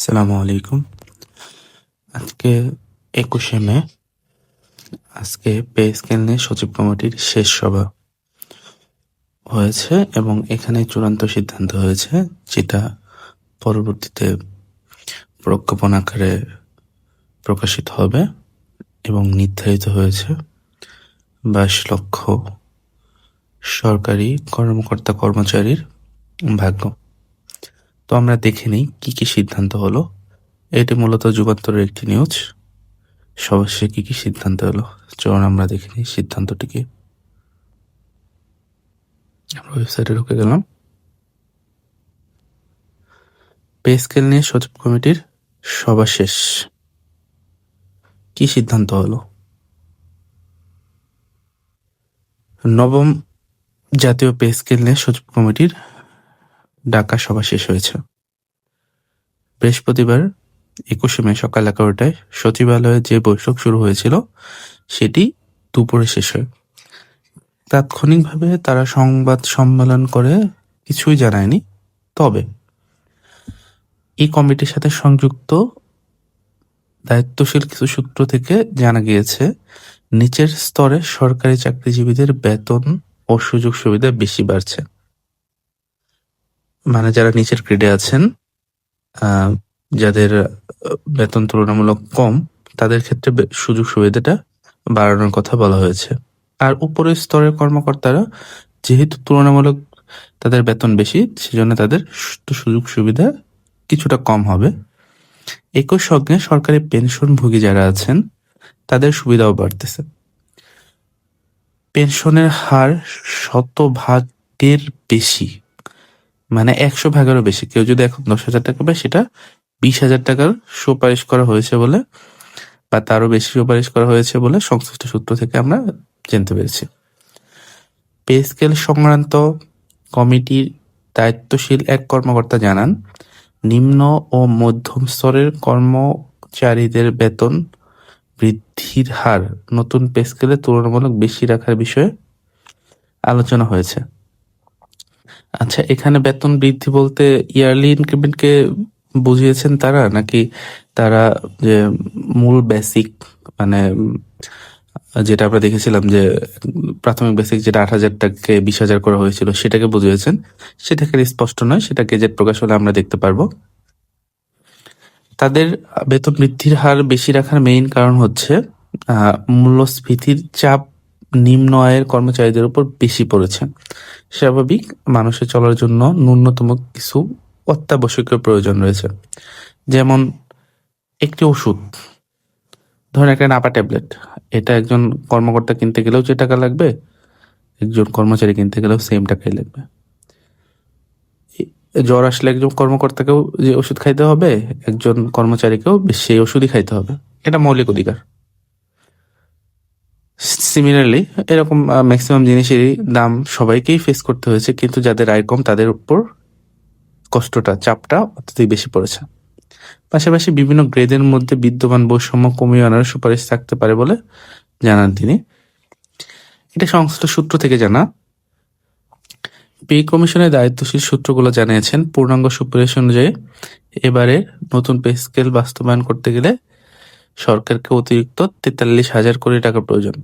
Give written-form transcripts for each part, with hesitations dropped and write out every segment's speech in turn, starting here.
আসসালামু আলাইকুম। আজকে 21শে মে। আজকে পে স্কেল নিয়ে সচিব কমিটির শেষ সভা হয়েছে এবং এখানে চূড়ান্ত সিদ্ধান্ত হয়েছে, যেটা পরবর্তীতে প্রজ্ঞাপন আকারে প্রকাশিত হবে এবং নির্ধারিত হয়েছে 22 লক্ষ সরকারি কর্মকর্তা কর্মচারীর ভাগ্য। তো আমরা দেখে নিই কি কি সিদ্ধান্ত হলো। এটি মূলত যুগান্তরের একটি নিউজ। সবশেষে কি কি সিদ্ধান্ত হলো, চলুন আমরা দেখে নিই সিদ্ধান্তটিকে। আমরা ওয়েবসাইটে ঢুকে গেলাম। পে স্কেল নিয়ে সচিব কমিটির সভা শেষ। কি সিদ্ধান্ত হলো? নবম জাতীয় পে স্কেল নিয়ে সচিব কমিটির ডাকা সভা শেষ হয়েছে। বৃহস্পতিবার 21শে মে সকাল 11টায় সচিবালয়ে যে বৈঠক শুরু হয়েছিল সেটি দুপুরে শেষ হয়। তাৎক্ষণিকভাবে তারা সংবাদ সম্মেলন করে কিছুই জানায়নি। তবে এই কমিটির সাথে সংযুক্ত দায়িত্বশীল কিছু সূত্র থেকে জানা গিয়েছে, নিচের স্তরে সরকারি চাকরিজীবীদের বেতন ও সুযোগ সুবিধা বেশি বাড়ছে। মানে যারা নিচের গ্রেডে আছেন, যাদের বেতন তুলনামূলক কম, তাদের ক্ষেত্রে সুযোগ সুবিধাটা বাড়ানোর কথা বলা হয়েছে। আর উপরের স্তরের কর্মকর্তারা যেহেতু তুলনামূলক তাদের বেতন বেশি, সেজন্য তাদের সুযোগ সুবিধা কিছুটা কম হবে। একই সঙ্গে সরকারি পেনশনভোগী যারা আছেন তাদের সুবিধাও বাড়তেছে। পেনশনের হার 100% বেশি, মানে 100%-এরও বেশি। কেউ যদি এখন 10,000 টাকা পায়, সেটা 20,000 টাকার সুপারিশ করা হয়েছে বলে, বা তারও বেশি সুপারিশ করা হয়েছে বলে সংশ্লিষ্ট সূত্র থেকে আমরা জানতে পেরেছি। পে স্কেল সংক্রান্ত কমিটির দায়িত্বশীল এক কর্মকর্তা জানান, নিম্ন ও মধ্যম স্তরের কর্মচারীদের বেতন বৃদ্ধির হার নতুন পে স্কেলে তুলনামূলক বেশি রাখার বিষয়ে আলোচনা হয়েছে। আচ্ছা, এখানে বেতন বৃদ্ধি বলতে ইয়ারলি ইনক্রিমেন্টকে বুঝিয়েছেন তারা, নাকি তারা যে মূল বেসিক, মানে যেটা আমরা দেখেছিলাম যে প্রাথমিক বেসিক যেটা 8,000 টাকাকে 20,000 করা হয়েছিল, সেটাকে বুঝিয়েছেন? সেটা এখানে স্পষ্ট নয়, সেটা গেজেট প্রকাশ হলে আমরা দেখতে পারবো। তাদের বেতন বৃদ্ধির হার বেশি রাখার মেইন কারণ হচ্ছে মূল্যস্ফীতির চাপ নিম্ন আয়ের কর্মচারীদের উপর বেশি পড়েছে। স্বাভাবিক মানুষের চলার জন্য ন্যূনতম কিছু অত্যাবশ্যকীয় প্রয়োজন রয়েছে, যেমন একটি ওষুধ, ধরেন একটা নাপা ট্যাবলেট, এটা একজন কর্মকর্তা কিনতে গেলেও যে টাকা লাগবে, একজন কর্মচারী কিনতে গেলেও সেম টাকাই লাগবে। জ্বর আসলে একজন কর্মকর্তাকেও যে ওষুধ খাইতে হবে, একজন কর্মচারীকেও সেই ওষুধই খাইতে হবে। এটা মৌলিক অধিকার। সিমিলারলি এরকম ম্যাক্সিমাম জিনিসেরই দাম সবাইকেই ফেস করতে হয়েছে, কিন্তু যাদের আয় কম তাদের উপর কষ্টটা, চাপটা অত্যধিক বেশি পড়েছে। পাশাপাশি বিভিন্ন গ্রেডের মধ্যে বিদ্যমান বৈষম্য কমিয়ে আনার সুপারিশ থাকতে পারে বলে জানান তিনি। এটা সংশ্লিষ্ট সূত্র থেকে জানা। পে কমিশনের দায়িত্বশীল সূত্রগুলো জানিয়েছেন, পূর্ণাঙ্গ সুপারিশ অনুযায়ী এবারে নতুন পে স্কেল বাস্তবায়ন করতে গেলে সরকারকে অতিরিক্ত 43,000 কোটি টাকা প্রয়োজন।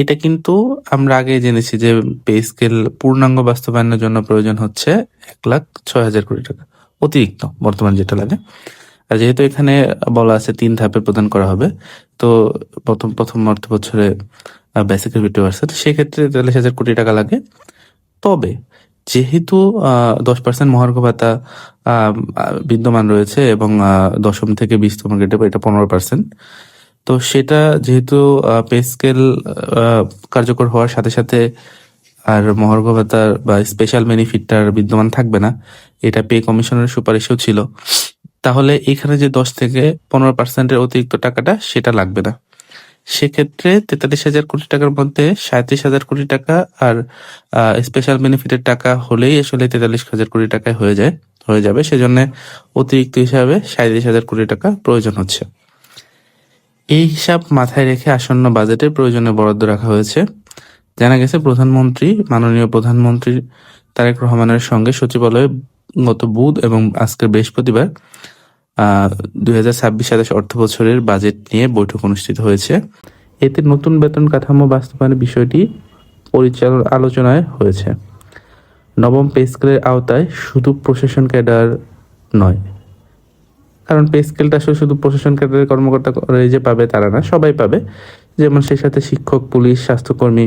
এটা কিন্তু আমরা আগে জেনেছি যে পে স্কেল পূর্ণাঙ্গ বাস্তবায়নের জন্য প্রয়োজন হচ্ছে 1,06,000 কোটি টাকা অতিরিক্ত বর্তমান যেটা লাগে। আর যেহেতু এখানে বলা আছে 3 ধাপে প্রদান করা হবে, তো প্রথম অর্থ বছরে বেসিক আর 50%, সেক্ষেত্রে 43,000 কোটি টাকা লাগে। তবে যেহেতু 10% মহার্ঘ ভাতা বিদ্যমান রয়েছে এবং 10ম থেকে 20তম গ্রেডে এটা 15%, তো সেটা যেহেতু পে স্কেল কার্যকর হওয়ার সাথে সাথে আর মহার্ঘ ভাতার বা স্পেশাল বেনিফিটটার বিদ্যমান থাকবে না, এটা পে কমিশনের সুপারিশও ছিল, তাহলে এখানে যে 10 থেকে 15%-এর অতিরিক্ত টাকাটা সেটা লাগবে না। সেক্ষেত্রে 43,000 কোটি টাকার মধ্যে 37,000 কোটি টাকা আর স্পেশাল বেনিফিটের টাকা হলেই আসলে 43,000 কোটি টাকায় হয়ে যাবে। সেজন্য অতিরিক্ত হিসাবে 37,000 কোটি টাকা প্রয়োজন হচ্ছে। এই হিসাব মাথায় রেখে আসন্ন বাজেটে প্রয়োজনে বরাদ্দ রাখা হয়েছে। জানা গেছে মাননীয় প্রধানমন্ত্রী তারেক রহমানের সঙ্গে সচিবালয়ে গত বুধ এবং আজকের বৃহস্পতিবার 2026-27 অর্থ বছরের বাজেট নিয়ে বৈঠক অনুষ্ঠিত হয়েছে। এতে নতুন বেতন কাঠামো বাস্তবায়নের বিষয়টি আলোচনায় হয়েছে। নবম পে স্কেলের আওতায় শুধু প্রশাসন ক্যাডার নয়, কারণ পে স্কেলটা আসলে শুধু প্রশাসন ক্যাডারের কর্মকর্তা যে পাবে তারা না, সবাই পাবে। যেমন সেই সাথে শিক্ষক, পুলিশ, স্বাস্থ্যকর্মী,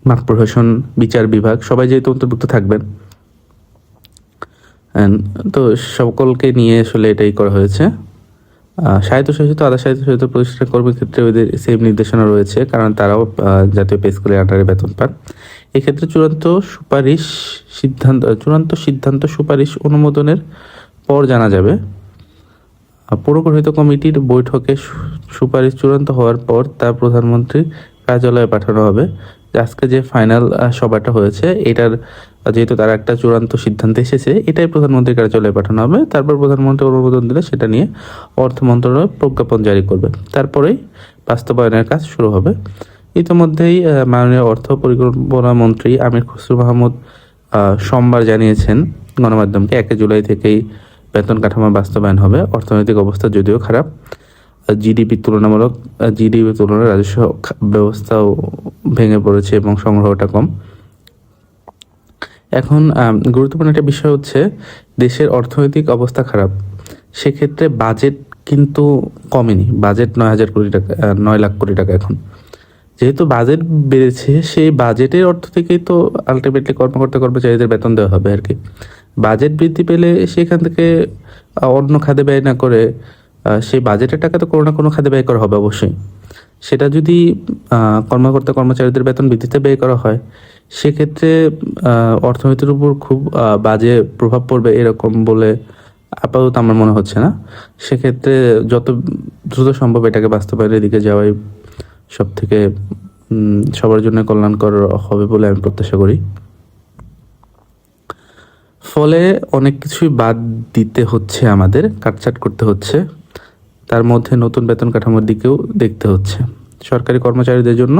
মাঠ প্রশাসন, বিচার বিভাগ সবাই যেহেতু অন্তর্ভুক্ত থাকবেন, তো সকলকে নিয়ে আসলে এটাই করা হয়েছে। স্বায়ত্তশাসিত, আধা স্বায়ত্তশাসিত প্রতিষ্ঠান কর্মীর ক্ষেত্রে ওদের সেম নির্দেশনা রয়েছে, কারণ তারাও জাতীয় পে স্কেলের আন্ডারে বেতন পান। এক্ষেত্রে চূড়ান্ত সিদ্ধান্ত সুপারিশ অনুমোদনের পর জানা যাবে। পুরগঠিত কমিটির বৈঠকে সুপারিশ চূড়ান্ত হওয়ার পর তা প্রধানমন্ত্রীর কার্যালয়ে পাঠানো হবে। আজকে যে ফাইনাল সভাটা হয়েছে, এটার যেহেতু তারা একটা চূড়ান্ত সিদ্ধান্তে এসেছে, এটাই প্রধানমন্ত্রীর কার্যালয়ে পাঠানো হবে। তারপর প্রধানমন্ত্রী অনুমোদন দিলে সেটা নিয়ে অর্থ মন্ত্রণালয় প্রজ্ঞাপন জারি করবে। তারপরেই বাস্তবায়নের কাজ শুরু হবে। ইতিমধ্যেই মাননীয় অর্থ পরিকল্পনা মন্ত্রী আমির খসরু মাহমুদ সোমবার জানিয়েছেন গণমাধ্যমকে 1 জুলাই থেকেই বেতন কাঠামো বাস্তবায়ন হবে। অর্থনৈতিক অবস্থা যদিও খারাপ, জিডিপির তুলনায় রাজস্ব ব্যবস্থাও ভেঙে পড়েছে এবং সংগ্রহটা কম। এখন গুরুত্বপূর্ণ একটা বিষয় হচ্ছে, দেশের অর্থনৈতিক অবস্থা খারাপ, সেক্ষেত্রে বাজেট কিন্তু কমেনি। বাজেট 9 লাখ কোটি টাকা এখন। যেহেতু বাজেট বেড়েছে, সেই বাজেটের অর্থ থেকেই তো আলটিমেটলি কর্মকর্তা কর্মচারীদের বেতন দেওয়া হবে আর কি। বাজেট বৃদ্ধি পেলে সেখান থেকে অন্য খাতে ব্যয় না করে সেই বাজেটের টাকা তো কোনো না কোনো খাতে ব্যয় করা হবে অবশ্যই। সেটা যদি কর্মকর্তা কর্মচারীদের বেতন বৃদ্ধিতে ব্যয় করা হয়, সেক্ষেত্রে অর্থনীতির উপর খুব বাজে প্রভাব পড়বে এরকম বলে আপাতত আমার মনে হচ্ছে না। সেক্ষেত্রে যত দ্রুত সম্ভব এটাকে বাস্তবায়নের দিকে যাওয়াই সব থেকে সবার জন্য কল্যাণকর হবে বলে আমি প্রত্যাশা করি। ফলে অনেক কিছুই বাদ দিতে হচ্ছে, আমাদের কাটছাট করতে হচ্ছে। তার মধ্যে নতুন বেতন কাঠামোর দিকেও দেখতে হচ্ছে। সরকারি কর্মচারীদের জন্য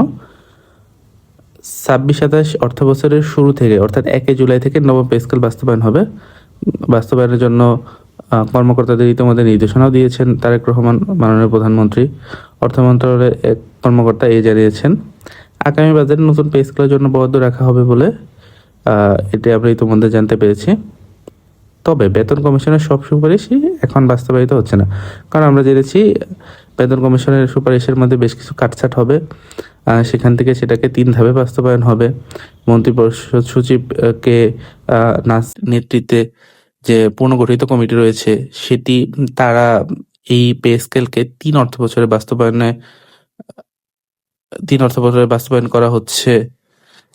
26-27 অর্থ বছরের শুরু থেকে, অর্থাৎ 1 জুলাই থেকে নবম পে স্কেল বাস্তবায়ন হবে। বাস্তবায়নের জন্য কর্মকর্তাদের ইতিমধ্যে নির্দেশনাও দিয়েছেন তারেক রহমান মাননীয় প্রধানমন্ত্রী। অর্থ মন্ত্রণালয়ের এক কর্মকর্তা জানিয়েছেন, আগামী বাজেটে নতুন পে স্কেলের জন্য বরাদ্দ রাখা হবে বলে এটি আমরা ইতিমধ্যে জানতে পেরেছি। তবে বেতন কমিশনের সব সুপারিশই এখন বাস্তবায়িত হচ্ছে না, কারণ আমরা জেনেছি বেতন কমিশনের সুপারিশের মধ্যে বেশ কিছু কাটছাট হবে। সেখান থেকে সেটাকে 3 ধাপে বাস্তবায়ন হবে। মন্ত্রিপরিষদ সচিবকে নেতৃত্বে যে পুনর্গঠিত কমিটি রয়েছে, সেটি তারা এই পে স্কেলকে 3 অর্থ বছরে বাস্তবায়ন করা হচ্ছে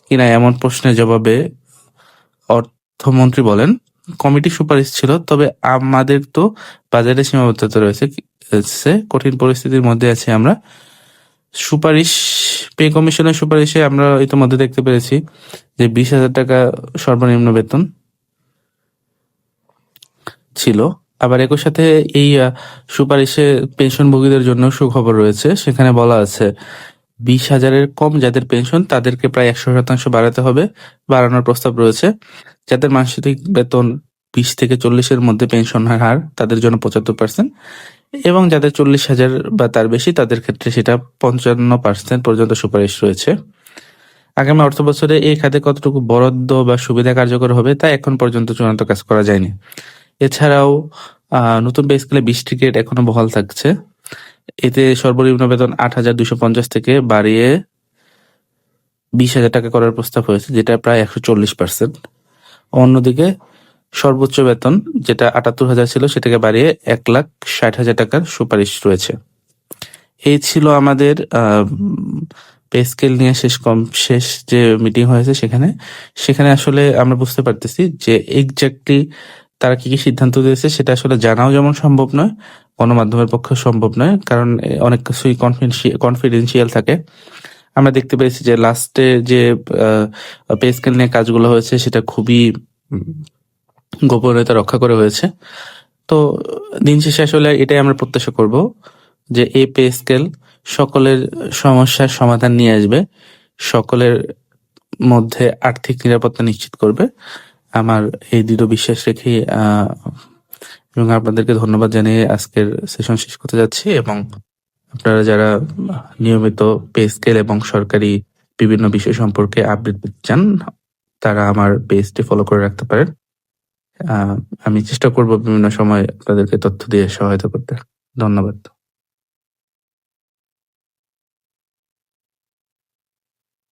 কিনা এমন প্রশ্নের জবাবে অর্থমন্ত্রী বলেন, কমিটির সুপারিশ ছিল, তবে আমাদের তো বাজেটের সীমাবদ্ধতা রয়েছে, কঠিন পরিস্থিতির মধ্যে আছি আমরা। পে কমিশনের সুপারিশে আমরা ইতিমধ্যে দেখতে পেরেছি যে 20,000 টাকা সর্বনিম্ন বেতন ছিল। আবার একই সাথে এই সুপারিশে পেনশনভোগীদের জন্য সুখবর রয়েছে। সেখানে বলা আছে 20,000-এর কম যাদের পেনশন, তাদেরকে প্রায় 100% বাড়াতে হবে, বাড়ানোর প্রস্তাব রয়েছে। যাদের মাসিক বেতন 20 থেকে 40-এর মধ্যে পেনশনের হার, তাদের জন্য 75%, এবং যাদের 40,000 বা তার বেশি, তাদের ক্ষেত্রে সেটা 55% পর্যন্ত সুপারিশ রয়েছে। আগামী অর্থ বছরে এই খাতে কতটুকু বরাদ্দ বা সুবিধা কার্যকর হবে তা এখন পর্যন্ত চূড়ান্ত কাজ করা যায়নি। এছাড়াও নতুন পে স্কেলে 20টি গ্রেড এখনো বহাল থাকছে। এতে সর্বনিম্ন বেতন 8,250 থেকে বাড়িয়ে 20,000 টাকা করার প্রস্তাব হয়েছে, যেটা প্রায় 140%। অন্যদিকে সর্বোচ্চ বেতন যেটা 78,000 ছিল, সেটাকে বাড়িয়ে 1,60,000 টাকার সুপারিশ রয়েছে। এই ছিল আমাদের পে স্কেল নিয়ে শেষ যে মিটিং হয়েছে। সেখানে আসলে আমরা বুঝতে পারতেছি যে এক্স্যাক্টলি তারা কি সিদ্ধান্ত দিয়েছে সেটা আসলে জানাও যেমন সম্ভব নয়, গণমাধ্যমের পক্ষে সম্ভব নয়, কারণ অনেক কিছুই কনফিডেন্সিয়াল থাকে। আমরা দেখতে পেয়েছি যে লাস্টে যে পে স্কেল নিয়ে কাজগুলো হয়েছে সেটা খুবই গোপনীয়তা রক্ষা করে হয়েছে। তো দিন শেষে আসলে এটাই আমরা প্রত্যাশা করব যে এই পে স্কেল সকলের সমস্যার সমাধান নিয়ে আসবে, সকলের মধ্যে আর্থিক নিরাপত্তা নিশ্চিত করবে। আমার এই দৃঢ় বিশ্বাস রেখে এবং আপনাদেরকে ধন্যবাদ জানিয়ে আজকের সেশন শেষ করতে যাচ্ছি। এবং আপনারা যারা নিয়মিত পে স্কেল এবং সরকারি বিভিন্ন বিষয় সম্পর্কে আপডেট পেতে চান, তারা আমার পেজটি ফলো করে রাখতে পারেন। আমি চেষ্টা করব বিভিন্ন সময় আপনাদেরকে তথ্য দিয়ে সহায়তা করতে। ধন্যবাদ।